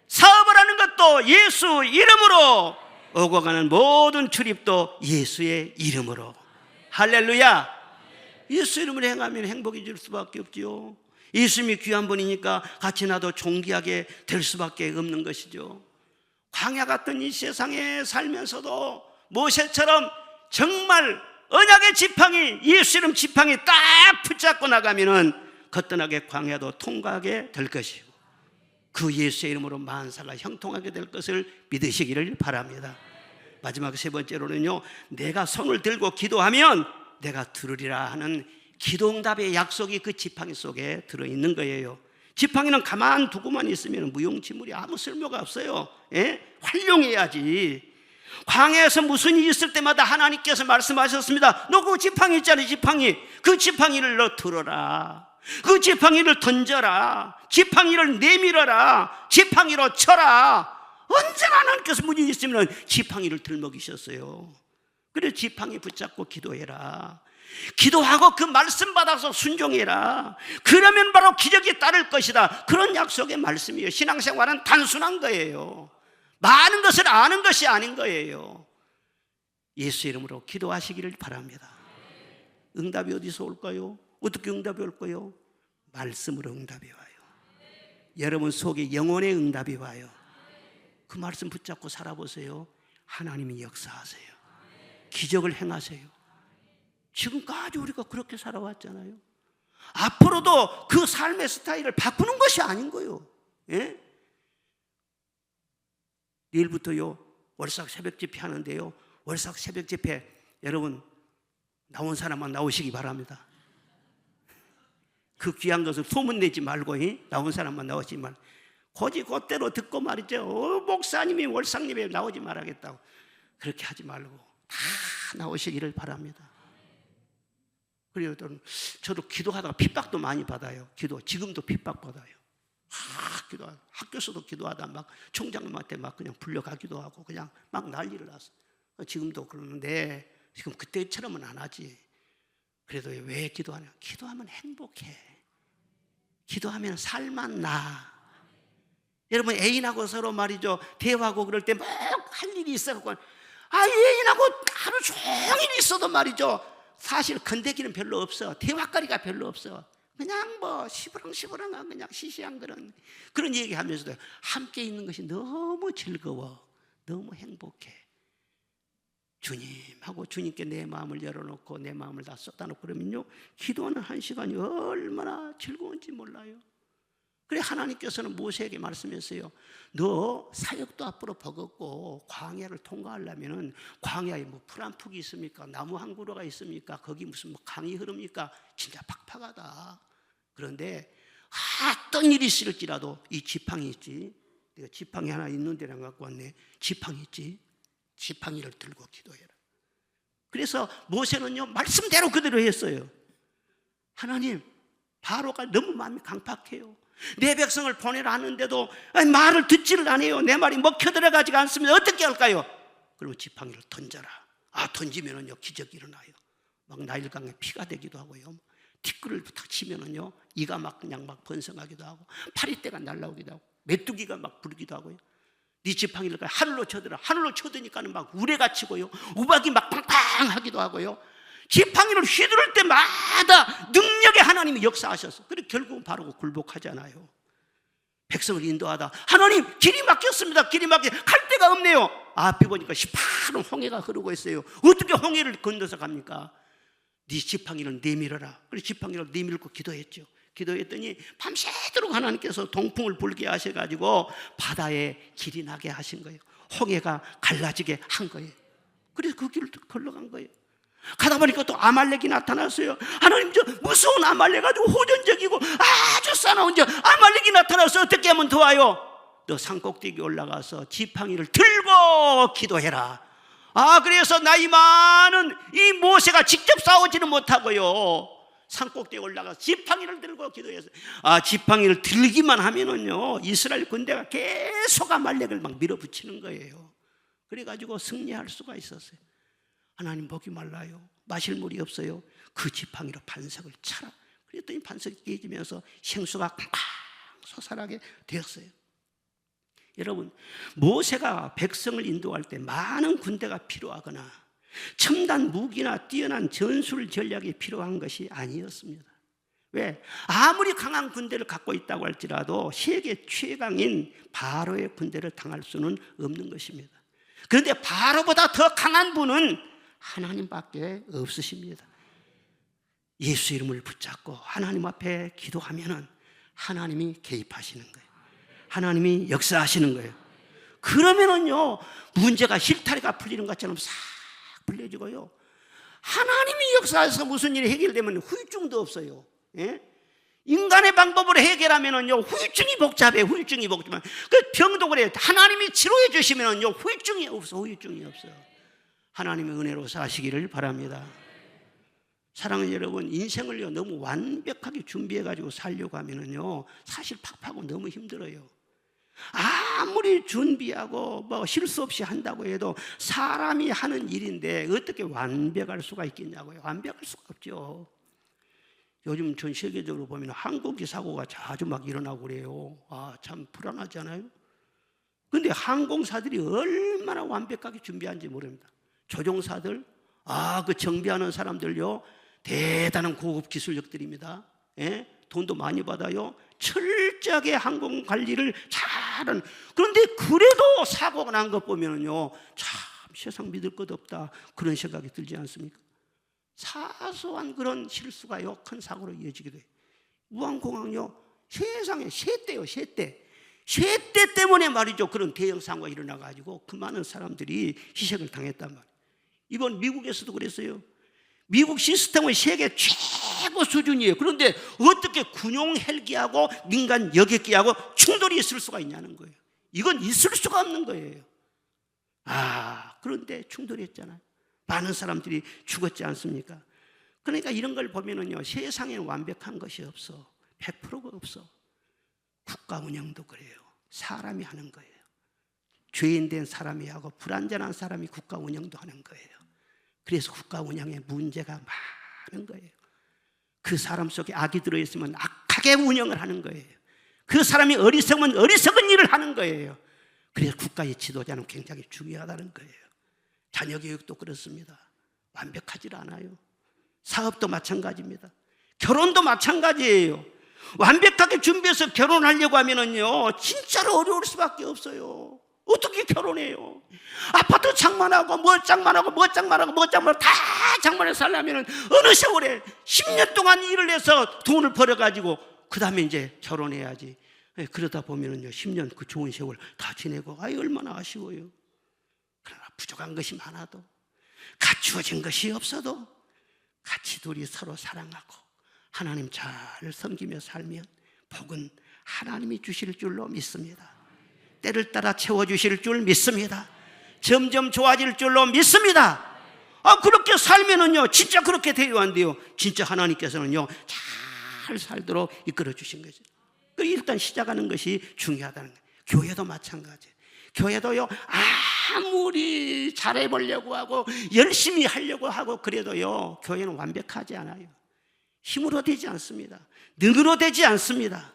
사업을 하는 것도 예수 이름으로, 오고 가는 모든 출입도 예수의 이름으로. 할렐루야. 예수 이름으로 행하면 행복이 줄 수밖에 없지요. 예수님이 귀한 분이니까 같이 나도 존귀하게 될 수밖에 없는 것이죠. 광야 같은 이 세상에 살면서도 모세처럼 정말 언약의 지팡이, 예수 이름 지팡이 딱 붙잡고 나가면은 거뜬하게 광야도 통과하게 될 것이고 그 예수의 이름으로 만사가 형통하게 될 것을 믿으시기를 바랍니다. 마지막 세 번째로는요, 내가 손을 들고 기도하면 내가 들으리라 하는 기도응답의 약속이 그 지팡이 속에 들어있는 거예요. 지팡이는 가만 두고만 있으면 무용지물이 아무 쓸모가 없어요. 활용해야지. 광야에서 무슨 일이 있을 때마다 하나님께서 말씀하셨습니다. 너 그 지팡이 있잖아, 지팡이. 그 지팡이를 너 들어라. 그 지팡이를 던져라. 지팡이를 내밀어라. 지팡이로 쳐라. 언제나 하나님께서 문이 있으면 지팡이를 들먹이셨어요. 그래 지팡이 붙잡고 기도해라. 기도하고 그 말씀 받아서 순종해라. 그러면 바로 기적이 따를 것이다. 그런 약속의 말씀이에요. 신앙생활은 단순한 거예요. 많은 것을 아는 것이 아닌 거예요. 예수 이름으로 기도하시기를 바랍니다. 응답이 어디서 올까요? 어떻게 응답이 올까요? 말씀으로 응답이 와요. 여러분 속에 영혼의 응답이 와요. 그 말씀 붙잡고 살아보세요. 하나님이 역사하세요. 기적을 행하세요. 지금까지 우리가 그렇게 살아왔잖아요. 앞으로도 그 삶의 스타일을 바꾸는 것이 아닌 거예요. 예? 내일부터요 월삭 새벽 집회 하는데요, 월삭 새벽 집회 여러분 나온 사람만 나오시기 바랍니다. 그 귀한 것을 소문내지 말고 나온 사람만 나오지 말고 고지 곧대로 듣고 말이죠. 목사님이 월삭 예배에 나오지 말아야겠다고 그렇게 하지 말고 다 나오시기를 바랍니다. 그리고 저도 기도하다가 핍박도 많이 받아요. 지금도 핍박받아요. 학교에서도 기도하다 막 총장님한테 막 그냥 불려가기도 하고 그냥 막 난리를 났어. 지금도 그러는데 지금 그때처럼은 안 하지. 그래도 왜 기도하냐? 기도하면 행복해. 기도하면 살만 나. 여러분 애인하고 서로 말이죠 대화하고 그럴 때 막 할 일이 있어갖고 애인하고 하루 종일 있어도 말이죠 사실 건데기는 별로 없어. 대화거리가 별로 없어. 그냥 뭐 시부렁시부렁한 그냥 시시한 그런 얘기하면서도 함께 있는 것이 너무 즐거워. 너무 행복해. 주님하고 주님께 내 마음을 열어놓고 내 마음을 다 쏟아놓고 그러면요 기도하는 한 시간이 얼마나 즐거운지 몰라요. 그래 하나님께서는 모세에게 말씀했어요. 너 사역도 앞으로 버겁고 광야를 통과하려면 광야에 뭐 풀 한 푹이 있습니까? 나무 한 그루가 있습니까? 거기 무슨 뭐 강이 흐릅니까? 진짜 팍팍하다. 그런데 어떤 일이 있을지라도 이 지팡이 있지. 내가 지팡이 하나 있는 데랑 갖고 왔네. 지팡이 있지. 지팡이를 들고 기도해라. 그래서 모세는요 말씀대로 그대로 했어요. 하나님 바로가 너무 마음이 강팍해요. 내 백성을 보내라 하는데도 말을 듣지를 않아요. 내 말이 먹혀 들어가지가 않으면 어떻게 할까요? 그리고 지팡이를 던져라. 던지면은요 기적이 일어나요. 막 나일강에 피가 되기도 하고요. 티끌을 탁 치면은요 이가 막 그냥 막 번성하기도 하고 파리떼가 날라오기도 하고 메뚜기가 막 부르기도 하고요. 네 지팡이를 하늘로 쳐들어. 하늘로 쳐드니까는 막 우레가 치고요. 우박이 막 팡팡하기도 하고요. 지팡이를 휘두를 때마다 능력의 하나님이 역사하셨어. 그리고 결국은 바로 굴복하잖아요. 백성을 인도하다 하나님 길이 막혔습니다. 길이 막혀 갈 데가 없네요. 앞에 보니까 시파른 홍해가 흐르고 있어요. 어떻게 홍해를 건너서 갑니까? 네 지팡이를 내밀어라. 그래서 지팡이를 내밀고 기도했죠. 기도했더니 밤새도록 하나님께서 동풍을 불게 하셔가지고 바다에 길이 나게 하신 거예요. 홍해가 갈라지게 한 거예요. 그래서 그 길을 걸러간 거예요. 가다 보니까 또 아말렉이 나타났어요. 하나님, 저 무서운 아말렉, 아주 호전적이고 아주 싸나운 저 아말렉이 나타나서 어떻게 하면 도와요? 너 산꼭대기 올라가서 지팡이를 들고 기도해라. 그래서 나이 많은 이 모세가 직접 싸우지는 못하고요, 산꼭대기에 올라가서 지팡이를 들고 기도했어요. 지팡이를 들기만 하면은요, 이스라엘 군대가 계속 아말렉을 막 밀어붙이는 거예요. 그래가지고 승리할 수가 있었어요. 하나님, 목이 말라요, 마실 물이 없어요. 그 지팡이로 반석을 차라. 그랬더니 반석이 깨지면서 생수가 쾅쾅 솟아나게 되었어요. 여러분, 모세가 백성을 인도할 때 많은 군대가 필요하거나 첨단 무기나 뛰어난 전술 전략이 필요한 것이 아니었습니다. 왜? 아무리 강한 군대를 갖고 있다고 할지라도 세계 최강인 바로의 군대를 당할 수는 없는 것입니다. 그런데 바로보다 더 강한 분은 하나님밖에 없으십니다. 예수 이름을 붙잡고 하나님 앞에 기도하면은 하나님이 개입하시는 거예요. 하나님이 역사하시는 거예요. 그러면은요, 문제가 실타래가 풀리는 것처럼 싹 풀려지고요, 하나님이 역사해서 무슨 일이 해결되면 후유증도 없어요. 예? 인간의 방법으로 해결하면은요, 후유증이 복잡해. 후유증이 복잡해. 그 병도 그래요. 하나님이 치료해 주시면은요, 후유증이 없어. 후유증이 없어요. 하나님의 은혜로 사시기를 바랍니다. 사랑하는 여러분, 인생을요 너무 완벽하게 준비해가지고 살려고 하면은요 사실 팍팍하고 너무 힘들어요. 아무리 준비하고 뭐 실수 없이 한다고 해도 사람이 하는 일인데 어떻게 완벽할 수가 있겠냐고요. 완벽할 수가 없죠. 요즘 전 세계적으로 보면 항공기 사고가 자주 막 일어나고 그래요. 참 불안하지 않아요? 근데 항공사들이 얼마나 완벽하게 준비한지 모릅니다. 조종사들, 그 정비하는 사람들요 대단한 고급 기술력들입니다. 예? 돈도 많이 받아요. 철저하게 항공 관리를 잘하는. 그런데 그래도 사고가 난 것 보면요, 참 세상 믿을 것 없다, 그런 생각이 들지 않습니까? 사소한 그런 실수가요 큰 사고로 이어지게 돼요. 무한공항요 세상에 쇠대 때문에 말이죠, 그런 대형 사고가 일어나가지고 그 많은 사람들이 희생을 당했단 말이에요. 이번 미국에서도 그랬어요. 미국 시스템은 세계 최고 수준이에요. 그런데 어떻게 군용 헬기하고 민간 여객기하고 충돌이 있을 수가 있냐는 거예요. 이건 있을 수가 없는 거예요. 그런데 충돌이 있잖아요. 많은 사람들이 죽었지 않습니까? 그러니까 이런 걸 보면은요, 세상에는 완벽한 것이 없어. 100%가 없어. 국가 운영도 그래요. 사람이 하는 거예요. 죄인된 사람이 하고 불완전한 사람이 국가 운영도 하는 거예요. 그래서 국가 운영에 문제가 많은 거예요. 그 사람 속에 악이 들어있으면 악하게 운영을 하는 거예요. 그 사람이 어리석으면 어리석은 일을 하는 거예요. 그래서 국가의 지도자는 굉장히 중요하다는 거예요. 자녀 교육도 그렇습니다. 완벽하지 않아요. 사업도 마찬가지입니다. 결혼도 마찬가지예요. 완벽하게 준비해서 결혼하려고 하면은요 진짜로 어려울 수밖에 없어요. 어떻게 결혼해요? 아파트 장만하고 뭐 장만하고 다 장만해서 살려면 어느 세월에 10년 동안 일을 해서 돈을 벌어가지고 그 다음에 이제 결혼해야지. 그러다 보면은요 10년 그 좋은 세월 다 지내고 얼마나 아쉬워요. 그러나 부족한 것이 많아도, 갖추어진 것이 없어도 같이 둘이 서로 사랑하고 하나님 잘 섬기며 살면 복은 하나님이 주실 줄로 믿습니다. 때를 따라 채워주실 줄 믿습니다. 점점 좋아질 줄로 믿습니다. 그렇게 살면은요 진짜 그렇게 되어야 한대요. 진짜 하나님께서는요 잘 살도록 이끌어 주신 거죠. 일단 시작하는 것이 중요하다는 거예요. 교회도 마찬가지예요. 교회도요 아무리 잘해보려고 하고 열심히 하려고 하고 그래도요 교회는 완벽하지 않아요. 힘으로 되지 않습니다. 능으로 되지 않습니다.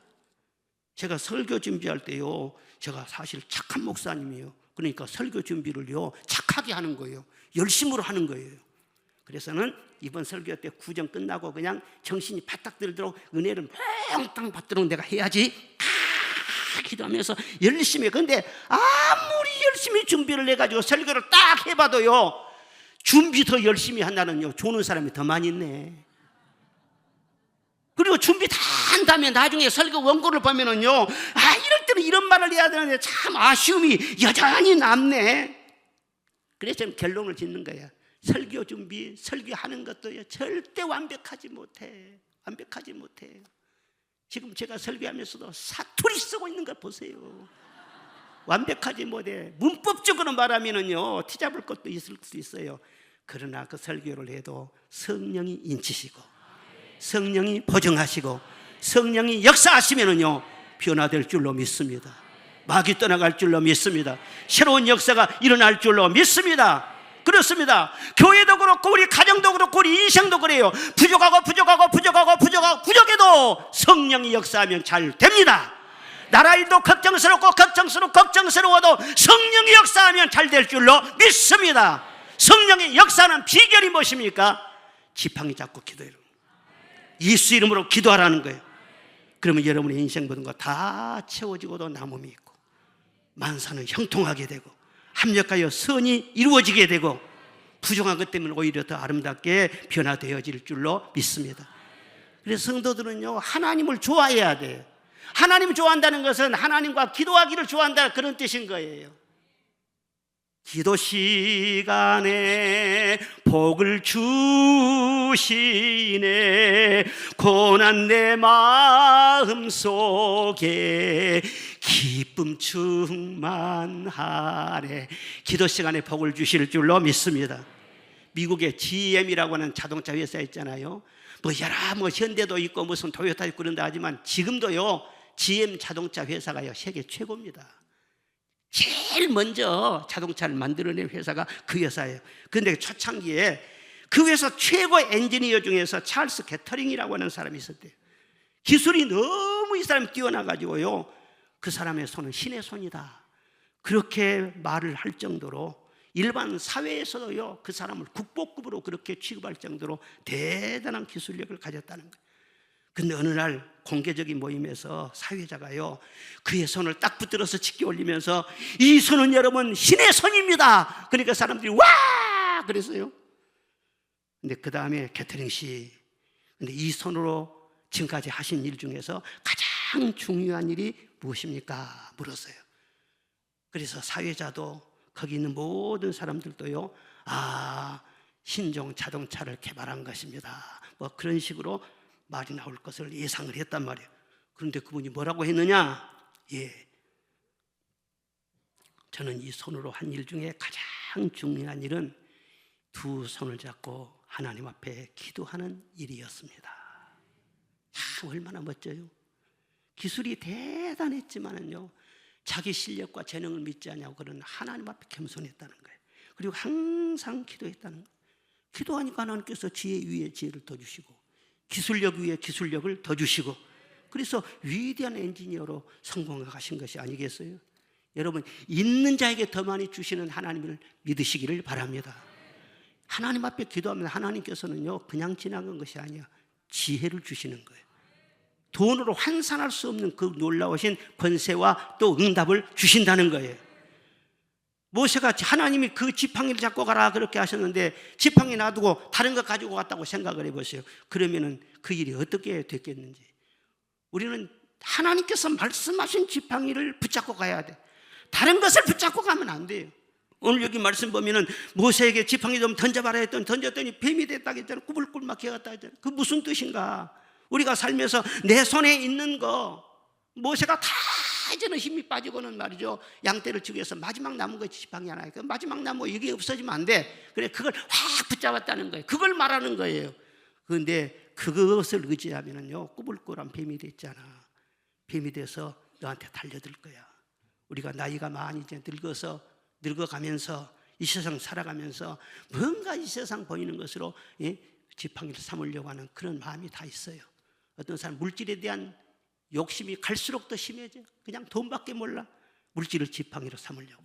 제가 설교 준비할 때요, 제가 사실 착한 목사님이에요. 그러니까 설교 준비를요 착하게 하는 거예요. 열심으로 하는 거예요. 그래서는 이번 설교 때 구정 끝나고 그냥 정신이 바짝 들도록 은혜를 몽땅 받도록 내가 해야지 기도하면서 열심히 해요. 그런데 아무리 열심히 준비를 해가지고 설교를 딱 해봐도요 준비 더 열심히 한다는요 조는 사람이 더 많이 있네. 그리고 그리고 준비 다 한 다음에 나중에 설교 원고를 보면은요, 이럴 때는 이런 말을 해야 되는데 참 아쉬움이 여전히 남네. 그래서 저는 결론을 짓는 거야. 설교 준비, 설교하는 것도 절대 완벽하지 못해. 지금 제가 설교하면서도 사투리 쓰고 있는 걸 보세요. 완벽하지 못해. 문법적으로 말하면은요, 티잡을 것도 있을 수 있어요. 그러나 그 설교를 해도 성령이 인치시고, 성령이 보증하시고, 성령이 역사하시면은요, 변화될 줄로 믿습니다. 마귀 떠나갈 줄로 믿습니다. 새로운 역사가 일어날 줄로 믿습니다. 그렇습니다. 교회도 그렇고 우리 가정도 그렇고 우리 인생도 그래요. 부족해도 성령이 역사하면 잘 됩니다. 나라 일도 걱정스러워도 성령이 역사하면 잘 될 줄로 믿습니다. 성령의 역사는 비결이 무엇입니까? 지팡이 잡고 기도해요. 예수 이름으로 기도하라는 거예요. 그러면 여러분의 인생 모든 거 다 채워지고도 남음이 있고, 만사는 형통하게 되고, 합력하여 선이 이루어지게 되고, 부족한 것 때문에 오히려 더 아름답게 변화되어질 줄로 믿습니다. 그래서 성도들은요, 하나님을 좋아해야 돼요. 하나님을 좋아한다는 것은 하나님과 기도하기를 좋아한다, 그런 뜻인 거예요. 기도 시간에 복을 주시네, 고난 내 마음 속에 기쁨 충만하네. 기도 시간에 복을 주실 줄로 믿습니다. 미국의 GM이라고 하는 자동차 회사 있잖아요. 현대도 있고 무슨 토요타 있고 그런다 하지만 지금도요, GM 자동차 회사가요, 세계 최고입니다. 제일 먼저 자동차를 만들어낸 회사가 그 회사예요. 그런데 초창기에 그 회사 최고 엔지니어 중에서 찰스 게터링이라고 하는 사람이 있었대요. 기술이 너무 이 사람이 뛰어나가지고요, 그 사람의 손은 신의 손이다, 그렇게 말을 할 정도로 일반 사회에서도요, 그 사람을 국보급으로 그렇게 취급할 정도로 대단한 기술력을 가졌다는 거예요. 근데 어느 날 공개적인 모임에서 사회자가요, 그의 손을 딱 붙들어서 치켜 올리면서, 이 손은 여러분 신의 손입니다. 그러니까 사람들이 와 그랬어요. 근데 그 다음에 게터링 씨, 근데 이 손으로 지금까지 하신 일 중에서 가장 중요한 일이 무엇입니까? 물었어요. 그래서 사회자도 거기 있는 모든 사람들도요, 신종 자동차를 개발한 것입니다, 그런 식으로 말이 나올 것을 예상을 했단 말이에요. 그런데 그분이 뭐라고 했느냐? 저는 이 손으로 한 일 중에 가장 중요한 일은 두 손을 잡고 하나님 앞에 기도하는 일이었습니다. 얼마나 멋져요. 기술이 대단했지만은요, 자기 실력과 재능을 믿지 않냐고 그런 하나님 앞에 겸손했다는 거예요. 그리고 항상 기도했다는 거예요. 기도하니까 하나님께서 지혜 위에 지혜를 더 주시고, 기술력 위에 기술력을 더 주시고, 그래서 위대한 엔지니어로 성공해 가신 것이 아니겠어요? 여러분, 있는 자에게 더 많이 주시는 하나님을 믿으시기를 바랍니다. 하나님 앞에 기도하면 하나님께서는요, 그냥 지나간 것이 아니야, 지혜를 주시는 거예요. 돈으로 환산할 수 없는 그 놀라우신 권세와 또 응답을 주신다는 거예요. 모세가 하나님이 그 지팡이를 잡고 가라 그렇게 하셨는데, 지팡이 놔두고 다른 거 가지고 갔다고 생각을 해보세요. 그러면은 그 일이 어떻게 됐겠는지. 우리는 하나님께서 말씀하신 지팡이를 붙잡고 가야 돼. 다른 것을 붙잡고 가면 안 돼요. 오늘 여기 말씀 보면은 모세에게 지팡이 좀 던져봐라 했더니 던졌더니 뱀이 됐다고 했잖아요. 꾸불꾸불 기어갔다 했잖아요. 그 무슨 뜻인가? 우리가 살면서 내 손에 있는 거, 모세가 다 이제는 힘이 빠지고는 말이죠, 양떼를 치기 위해서 마지막 남은 거 지팡이 하나, 그 마지막 나무 이게 없어지면 안 돼. 그래, 그걸 확 붙잡았다는 거예요. 그걸 말하는 거예요. 그런데 그것을 의지하면은요, 꾸불꾸불한 뱀이 됐잖아. 뱀이 돼서 너한테 달려들 거야. 우리가 나이가 많이 이제 늙어가면서 이 세상 살아가면서 뭔가 이 세상 보이는 것으로 지팡이를 삼으려고 하는 그런 마음이 다 있어요. 어떤 사람 물질에 대한 욕심이 갈수록 더 심해져. 그냥 돈밖에 몰라. 물질을 지팡이로 삼으려고.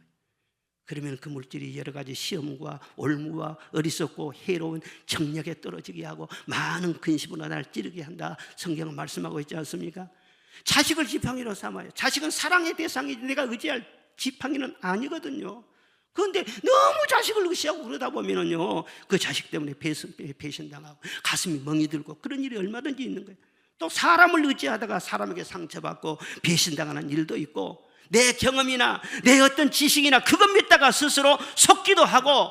그러면 그 물질이 여러 가지 시험과 올무와 어리석고 해로운 정력에 떨어지게 하고 많은 근심으로 나를 찌르게 한다. 성경은 말씀하고 있지 않습니까? 자식을 지팡이로 삼아요. 자식은 사랑의 대상이지 내가 의지할 지팡이는 아니거든요. 그런데 너무 자식을 의시하고 그러다 보면은요, 그 자식 때문에 배신당하고 가슴이 멍이 들고 그런 일이 얼마든지 있는 거예요. 또 사람을 의지하다가 사람에게 상처받고 배신당하는 일도 있고, 내 경험이나 내 어떤 지식이나 그것 믿다가 스스로 속기도 하고,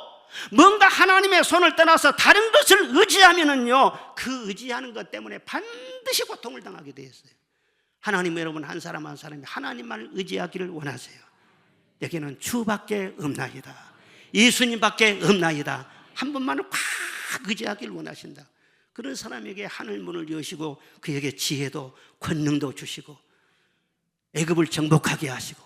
뭔가 하나님의 손을 떠나서 다른 것을 의지하면은요, 그 의지하는 것 때문에 반드시 고통을 당하게 되었어요. 하나님, 여러분 한 사람 한 사람이 하나님만을 의지하기를 원하세요. 내게는 주밖에 없나이다, 예수님밖에 없나이다, 한 분만을 꽉 의지하기를 원하신다. 그런 사람에게 하늘 문을 여시고 그에게 지혜도 권능도 주시고, 애굽을 정복하게 하시고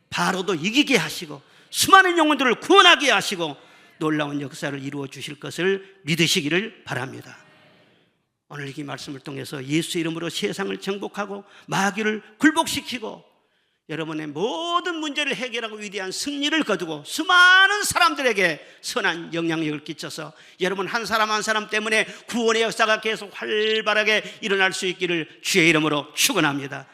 바로도 이기게 하시고 수많은 영혼들을 구원하게 하시고 놀라운 역사를 이루어 주실 것을 믿으시기를 바랍니다. 오늘 이 말씀을 통해서 예수 이름으로 세상을 정복하고 마귀를 굴복시키고 여러분의 모든 문제를 해결하고 위대한 승리를 거두고 수많은 사람들에게 선한 영향력을 끼쳐서 여러분 한 사람 한 사람 때문에 구원의 역사가 계속 활발하게 일어날 수 있기를 주의 이름으로 축원합니다.